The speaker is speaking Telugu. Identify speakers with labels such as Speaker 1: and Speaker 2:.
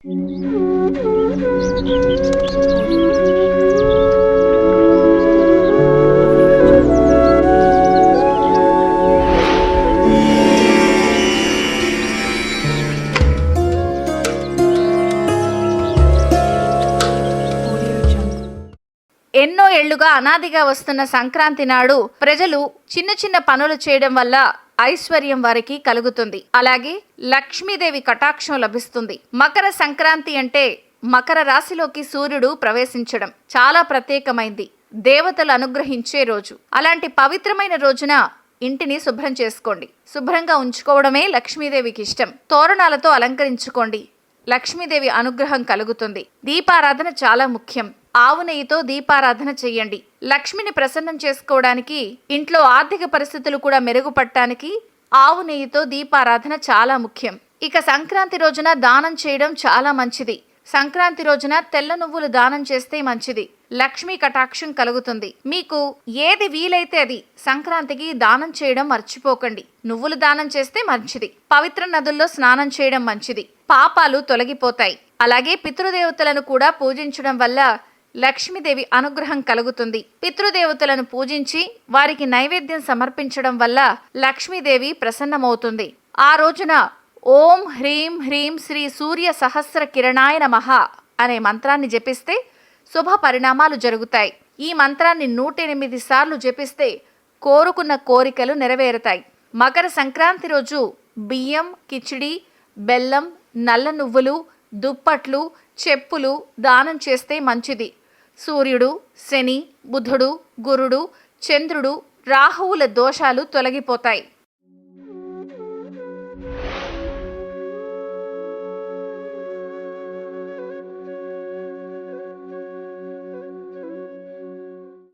Speaker 1: ఎన్నో ఏళ్లుగా అనాదిగా వస్తున్న సంక్రాంతి నాడు ప్రజలు చిన్న చిన్న పనులు చేయడం వల్ల ఐశ్వర్యం వారికి కలుగుతుంది. అలాగే లక్ష్మీదేవి కటాక్షం లభిస్తుంది. మకర సంక్రాంతి అంటే మకర రాశిలోకి సూర్యుడు ప్రవేశించడం చాలా ప్రత్యేకమైంది. దేవతలు అనుగ్రహించే రోజు. అలాంటి పవిత్రమైన రోజున ఇంటిని శుభ్రం చేసుకోండి. శుభ్రంగా ఉంచుకోవడమే లక్ష్మీదేవికి ఇష్టం. తోరణాలతో అలంకరించుకోండి. లక్ష్మీదేవి అనుగ్రహం కలుగుతుంది. దీపారాధన చాలా ముఖ్యం. ఆవు నెయ్యితో దీపారాధన చెయ్యండి. లక్ష్మిని ప్రసన్నం చేసుకోవడానికి, ఇంట్లో ఆర్థిక పరిస్థితులు కూడా మెరుగుపడటానికి ఆవు నెయ్యితో దీపారాధన చాలా ముఖ్యం. ఇక సంక్రాంతి రోజున దానం చేయడం చాలా మంచిది. సంక్రాంతి రోజున తెల్ల నువ్వులు దానం చేస్తే మంచిది. లక్ష్మీ కటాక్షం కలుగుతుంది. మీకు ఏది వీలైతే అది సంక్రాంతికి దానం చేయడం మర్చిపోకండి. నువ్వులు దానం చేస్తే మంచిది. పవిత్ర నదుల్లో స్నానం చేయడం మంచిది. పాపాలు తొలగిపోతాయి. అలాగే పితృదేవతలను కూడా పూజించడం వల్ల లక్ష్మీదేవి అనుగ్రహం కలుగుతుంది. పితృదేవతలను పూజించి వారికి నైవేద్యం సమర్పించడం వల్ల లక్ష్మీదేవి ప్రసన్నమవుతుంది. ఆ రోజున ఓం హ్రీం హ్రీం శ్రీ సూర్య సహస్ర కిరణాయ నమః అనే మంత్రాన్ని జపిస్తే శుభ పరిణామాలు జరుగుతాయి. ఈ మంత్రాన్ని 108 సార్లు జపిస్తే కోరుకున్న కోరికలు నెరవేరుతాయి. మకర సంక్రాంతి రోజు బియ్యం, కిచిడి, బెల్లం, నల్ల నువ్వులు, దుప్పట్లు, చెప్పులు దానం చేస్తే మంచిది. సూర్యుడు, శని, బుధుడు, గురుడు, చంద్రుడు, రాహువుల దోషాలు తొలగిపోతాయి.